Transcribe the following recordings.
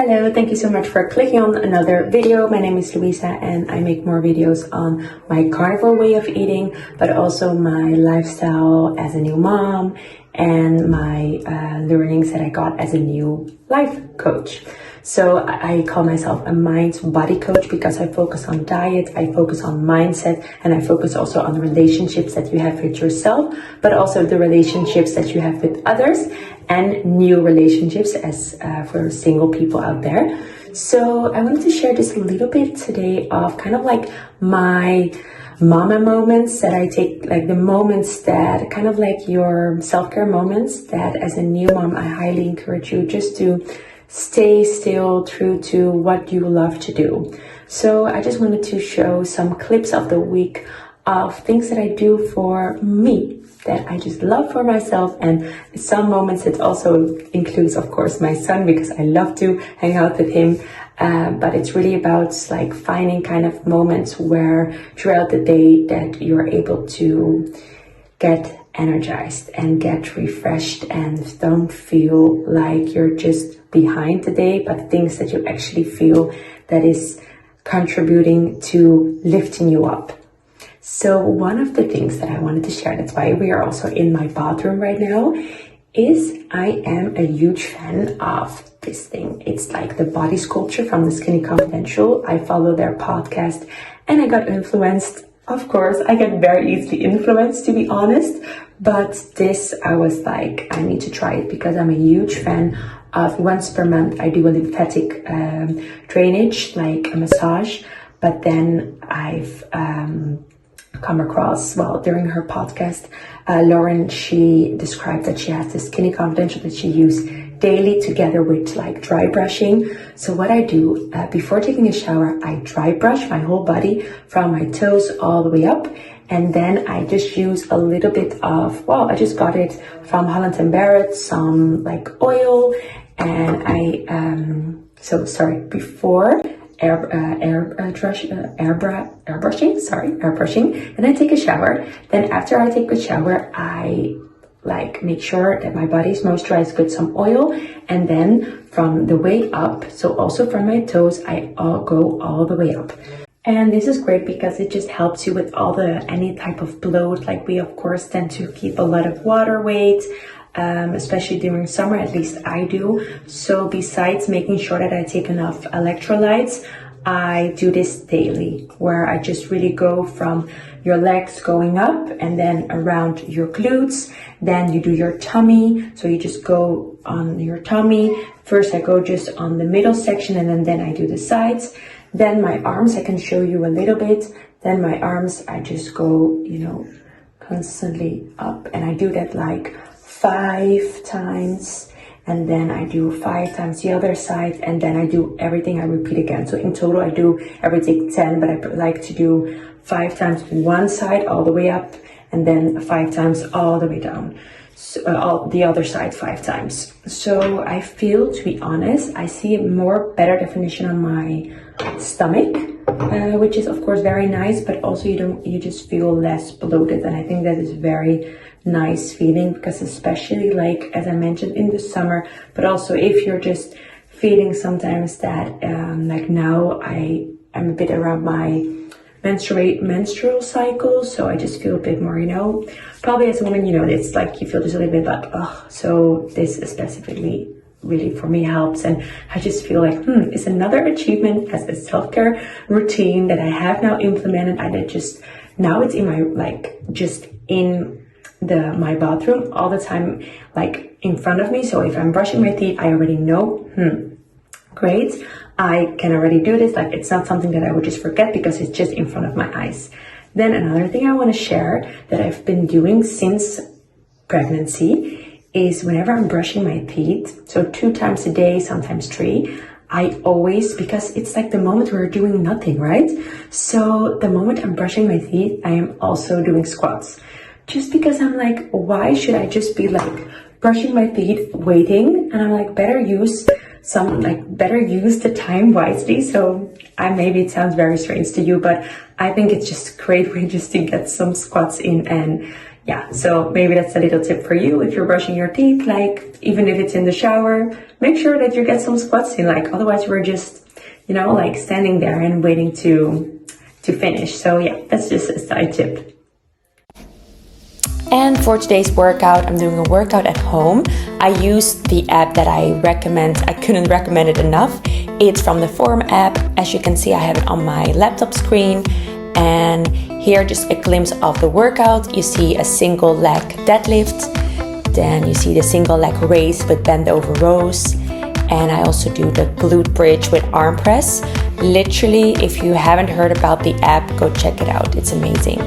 Hello, thank you so much for clicking on another video. My name is Louisa and I make more videos on my carnivore way of eating, but also my lifestyle as a new mom and my learnings that I got as a new life coach. So I call myself a mind-body coach because I focus on diet, I focus on mindset, and I focus also on relationships that you have with yourself, but also the relationships that you have with others and new relationships as for single people out there. So I wanted to share just a little bit today of kind of like my mama moments that I take, like the moments that kind of like your self-care moments that as a new mom, I highly encourage you just to stay still, true to what you love to do. So I just wanted to show some clips of the week of things that I do for me that I just love for myself, and some moments it also includes of course my son because I love to hang out with him, but it's really about like finding kind of moments where throughout the day that you're able to get energized and get refreshed and don't feel like you're just behind the day, but things that you actually feel that is contributing to lifting you up. So one of the things that I wanted to share, that's why we are also in my bathroom right now, is I am a huge fan of this thing. It's like the body sculpture from the Skinny Confidential. I follow their podcast and I got influenced. Of course, I get very easily influenced, to be honest, but this, I was like, I need to try it because I'm a huge fan of once per month. I do a lymphatic drainage, like a massage, but then I've come across, well, during her podcast, Lauren, she described that she has this Skinny Confidential that she uses daily together with like dry brushing. So what I do before taking a shower, I dry brush my whole body from my toes all the way up, and then I just use a little bit of, well, I just got it from Holland & Barrett, some like oil, and before airbrushing, and I take a shower. Then after I take a shower, I like make sure that my body is moisturized with some oil, and then from the way up, so also from my toes, I go all the way up. And this is great because it just helps you with all any type of bloat. Like we of course tend to keep a lot of water weight, especially during summer, at least I do. So besides making sure that I take enough electrolytes, I do this daily, where I just really go from your legs going up and then around your glutes. Then you do your tummy. So you just go on your tummy. First I go just on the middle section, and then I do the sides. Then my arms, I can show you a little bit. Then my arms, I just go, constantly up, and I do that like 5 times, and then I do 5 times the other side, and then I do everything, I repeat again. So in total I do everything 10, but I like to do 5 times one side all the way up, and then 5 times all the way down. So, the other side 5 times. So I feel, to be honest, I see a better definition on my stomach, which is of course very nice, but also you just feel less bloated, and I think that is very nice feeling, because especially like as I mentioned in the summer, but also if you're just feeling sometimes that like now I'm a bit around my menstrual cycle, so I just feel a bit more, probably as a woman, it's like you feel just a little bit like, oh, so this specifically really for me helps. And I just feel like it's another achievement as a self-care routine that I have now implemented, and it just now it's in my just in my bathroom all the time, like in front of me. So if I'm brushing my teeth, I already know, great, I can already do this. Like it's not something that I would just forget because it's just in front of my eyes. Then another thing I want to share that I've been doing since pregnancy is whenever I'm brushing my teeth, so 2 times a day, sometimes 3, I always, because it's like the moment we're doing nothing, right? So the moment I'm brushing my teeth, I am also doing squats. Just because I'm like, why should I just be like brushing my teeth, waiting? And I'm like, better use some like better use the time wisely. So maybe it sounds very strange to you, but I think it's just a great way just to get some squats in. And yeah, so maybe that's a little tip for you if you're brushing your teeth, like even if it's in the shower, make sure that you get some squats in, like otherwise we're just, you know, like standing there and waiting to finish. So yeah, that's just a side tip. And for today's workout, I'm doing a workout at home. I used the app that I recommend. I couldn't recommend it enough. It's from the Form app. As you can see, I have it on my laptop screen. And here, just a glimpse of the workout. You see a single leg deadlift. Then you see the single leg raise with bend over rows. And I also do the glute bridge with arm press. Literally, if you haven't heard about the app, go check it out. It's amazing.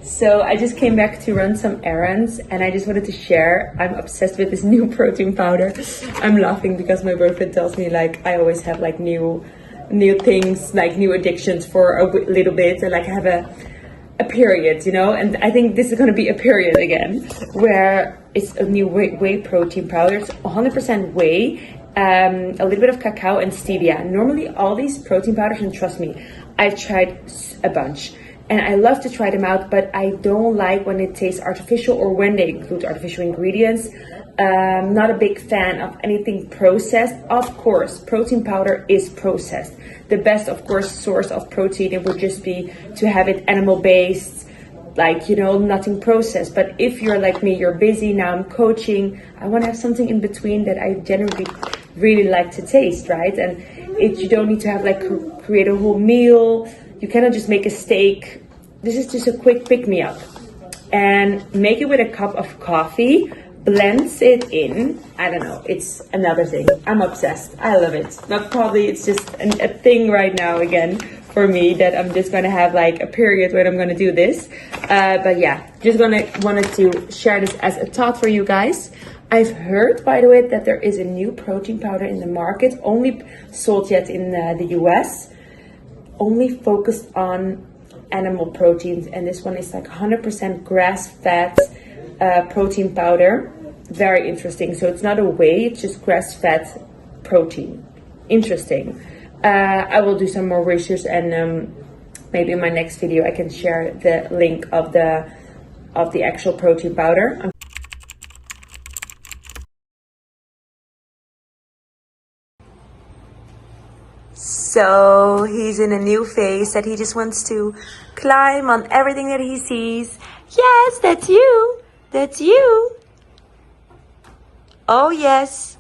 So I just came back to run some errands and I just wanted to share, I'm obsessed with this new protein powder. I'm laughing because my boyfriend tells me like I always have like new things, like new addictions for a little bit, and like I have a period, you know, and I think this is going to be a period again, where it's a new whey protein powder. It's 100% whey, a little bit of cacao and stevia. Normally all these protein powders, and trust me, I've tried a bunch. And I love to try them out, but I don't like when it tastes artificial or when they include artificial ingredients. Not a big fan of anything processed. Of course, protein powder is processed. The best, of course, source of protein, it would just be to have it animal-based, like, you know, nothing processed. But if you're like me, you're busy, now I'm coaching, I want to have something in between that I generally really like to taste, right? And you don't need to have like create a whole meal. You cannot just make a steak. This is just a quick pick-me-up. And make it with a cup of coffee, blends it in. I don't know, it's another thing. I'm obsessed, I love it. Now probably it's just a thing right now again for me that I'm just gonna have like a period when I'm gonna do this. But yeah, just wanted to share this as a thought for you guys. I've heard, by the way, that there is a new protein powder in the market, only sold yet in the US. Only focused on animal proteins, and this one is like 100% grass-fed protein powder. Very interesting. So it's not a whey, it's just grass-fed protein. Interesting. I will do some more research, and maybe in my next video I can share the link of the actual protein powder. So he's in a new phase that he just wants to climb on everything that he sees. Yes, that's you. That's you. Oh, yes.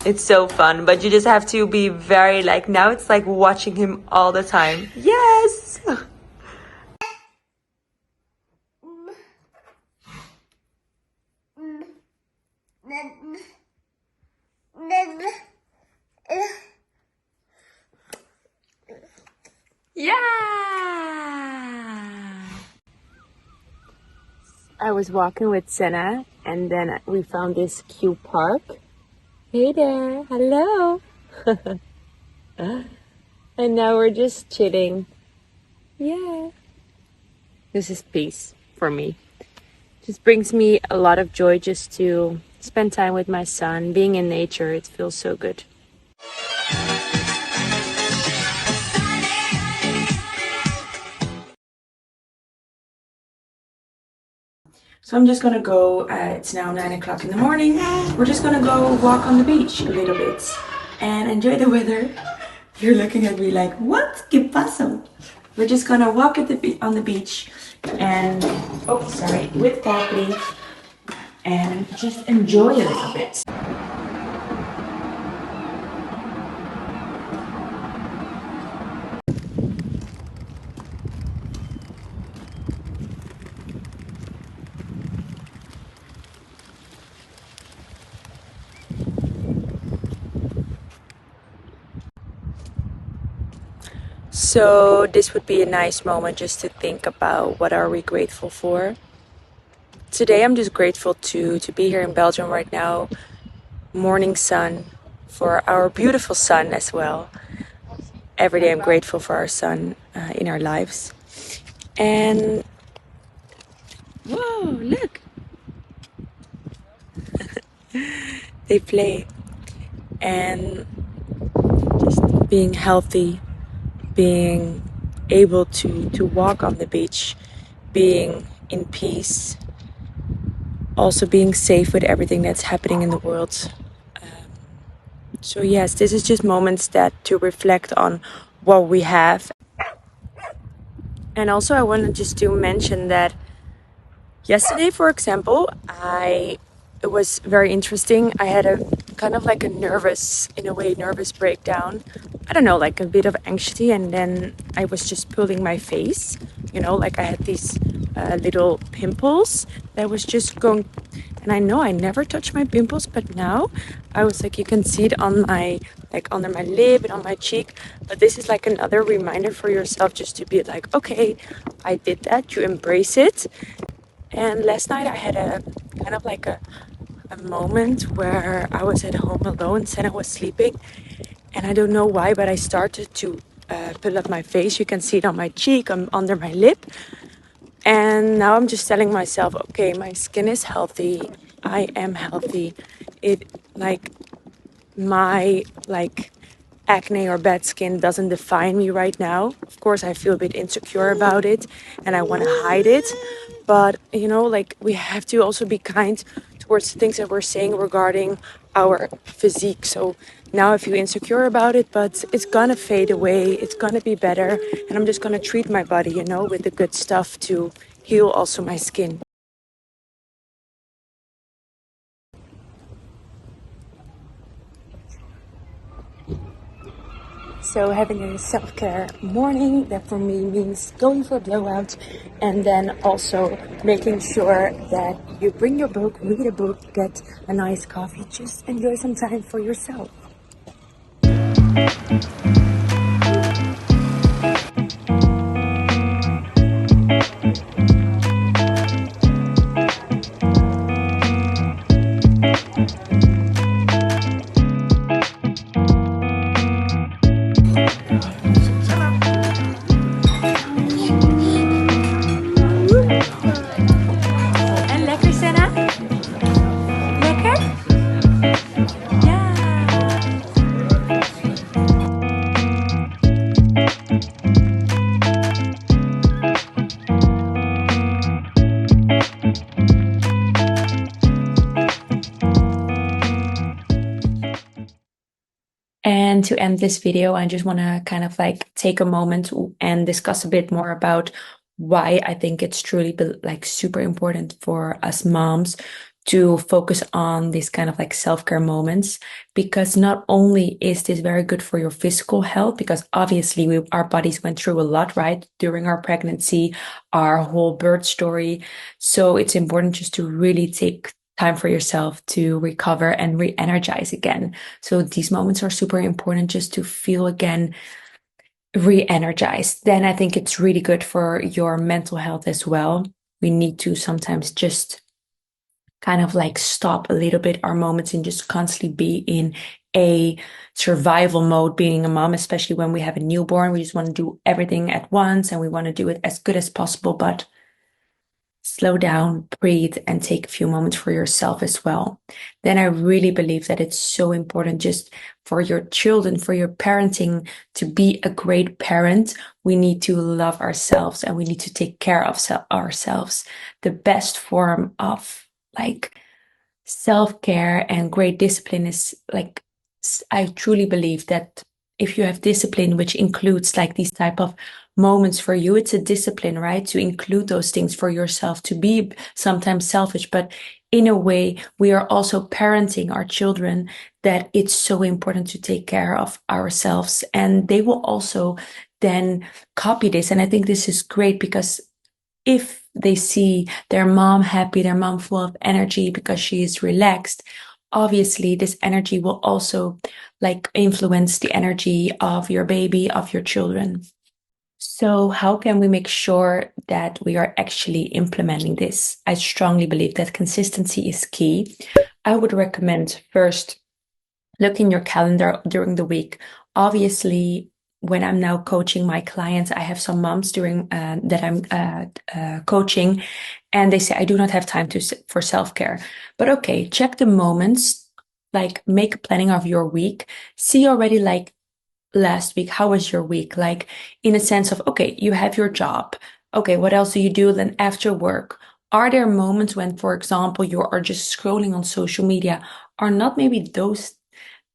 It's so fun, but you just have to be very like, now it's like watching him all the time. Yes. Yeah. I was walking with Senna, and then we found this cute park. Hey there, hello. And now we're just chilling. Yeah. This is peace for me. Just brings me a lot of joy just to spend time with my son, being in nature. It feels so good. So I'm just gonna go, it's now 9 o'clock in the morning. We're just gonna go walk on the beach a little bit and enjoy the weather. You're looking at me like, what? ¿Qué pasó? We're just gonna walk on the beach and, oh, sorry, with Poppy and just enjoy a little bit. So this would be a nice moment just to think about what are we grateful for. Today I'm just grateful to be here in Belgium right now. Morning sun, for our beautiful sun as well. Every day I'm grateful for our sun in our lives. And whoa, look, they play. And just being healthy, being able to walk on the beach, being in peace, also being safe with everything that's happening in the world. So yes, this is just moments that to reflect on what we have. And also I wanted just to mention that yesterday, for example, it was very interesting. I had a kind of like a nervous, in a way, nervous breakdown. I don't know, like a bit of anxiety, and then I was just pulling my face. Like I had these little pimples that was just going. And I know I never touch my pimples, but now I was like, you can see it on my, like under my lip and on my cheek. But this is like another reminder for yourself just to be like, okay, I did that, you embrace it. And last night I had a kind of like a moment where I was at home alone, and I was sleeping. And I don't know why, but I started to pull up my face. You can see it on my cheek, under my lip. And now I'm just telling myself, okay, my skin is healthy. I am healthy. It like my acne or bad skin doesn't define me right now. Of course, I feel a bit insecure about it and I want to hide it. But, like we have to also be kind towards the things that we're saying regarding our physique. So now I feel insecure about it, but it's gonna fade away. It's gonna be better. And I'm just gonna treat my body, with the good stuff to heal also my skin. So having a self-care morning, that for me means going for a blowout, and then also making sure that you bring your book, read a book, get a nice coffee, just enjoy some time for yourself. En lekker, Senna? Lekker? Ja. And to end this video, I just want to kind of like take a moment and discuss a bit more about why I think it's truly like super important for us moms to focus on these kind of like self-care moments, because not only is this very good for your physical health, because obviously our bodies went through a lot, right, during our pregnancy, our whole birth story. So it's important just to really take time for yourself to recover and re-energize again. So these moments are super important just to feel again re-energized. Then I think it's really good for your mental health as well. We need to sometimes just kind of like stop a little bit our moments and just constantly be in a survival mode being a mom, especially when we have a newborn. We just want to do everything at once and we want to do it as good as possible, but slow down, breathe, and take a few moments for yourself as well. Then I really believe that it's so important just for your children, for your parenting, to be a great parent. We need to love ourselves and we need to take care of ourselves. The best form of like self-care and great discipline is like, I truly believe that if you have discipline, which includes like these type of moments for you, it's a discipline, right? To include those things for yourself, to be sometimes selfish, but in a way, we are also parenting our children that it's so important to take care of ourselves. And they will also then copy this. And I think this is great because if they see their mom happy, their mom full of energy because she is relaxed, obviously this energy will also like influence the energy of your baby, of your children. So how can we make sure that we are actually implementing this? I strongly believe that consistency is key. I would recommend first look in your calendar during the week. Obviously, when I'm now coaching my clients, I have some moms during that I'm coaching, and they say I do not have time for self-care. But okay, check the moments, like make a planning of your week. See already like last week, how was your week? Like in a sense of, okay, you have your job. Okay, what else do you do then after work? Are there moments when, for example, you are just scrolling on social media? Are not maybe those,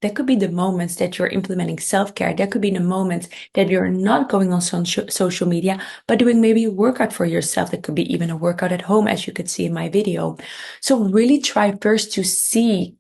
that could be the moments that you're implementing self-care. That could be the moments that you're not going on social media, but doing maybe a workout for yourself. That could be even a workout at home, as you could see in my video. So really try first to see,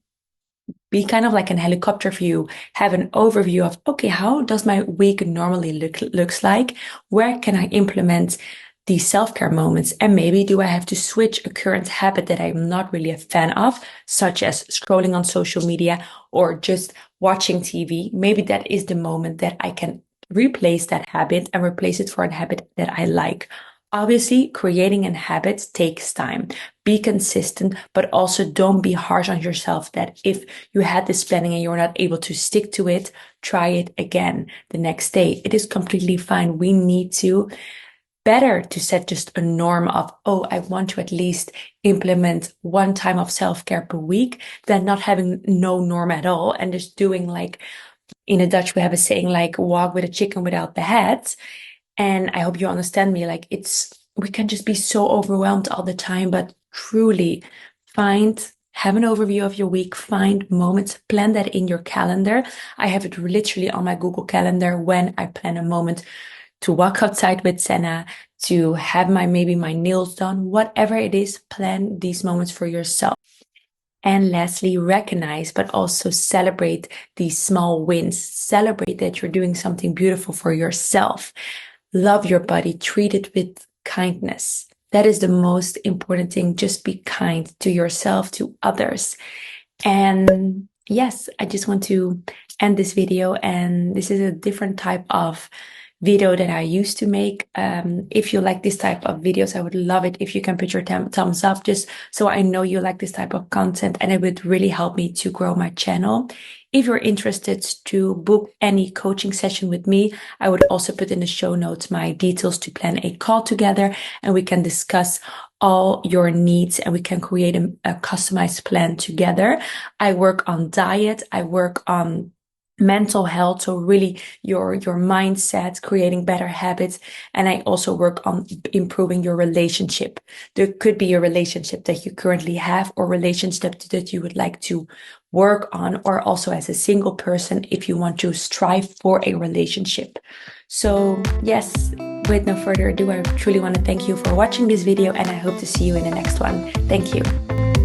be kind of like an helicopter view, have an overview of, okay, how does my week normally looks like? Where can I implement these self-care moments? And maybe do I have to switch a current habit that I'm not really a fan of, such as scrolling on social media or just watching TV? Maybe that is the moment that I can replace that habit and replace it for a habit that I like. Obviously, creating a habit takes time. Be consistent, but also don't be harsh on yourself that if you had this planning and you're not able to stick to it, try it again the next day. It is completely fine. We need to better to set just a norm of, oh, I want to at least implement one time of self-care per week than not having no norm at all and just doing like, in a Dutch, we have a saying like walk with a chicken without the head. And I hope you understand me. Like we can just be so overwhelmed all the time, but truly have an overview of your week, find moments, plan that in your calendar. I have it literally on my Google Calendar when I plan a moment to walk outside with Senna, to have maybe my nails done, whatever it is, plan these moments for yourself. And lastly, recognize, but also celebrate these small wins. Celebrate that you're doing something beautiful for yourself. Love your body, treat it with kindness. That is the most important thing. Just be kind to yourself, to others. And yes, I just want to end this video. And this is a different type of video that I used to make. If you like this type of videos, I would love it if you can put your thumbs up, just so I know you like this type of content, and it would really help me to grow my channel. If you're interested to book any coaching session with me, I would also put in the show notes my details to plan a call together, and we can discuss all your needs and we can create a customized plan together. I work on diet, I work on mental health, so really your mindset, creating better habits, and I also work on improving your relationship. There could be a relationship that you currently have or relationship that you would like to work on, or also as a single person if you want to strive for a relationship. So yes, with no further ado, I truly want to thank you for watching this video, and I hope to see you in the next one. Thank you.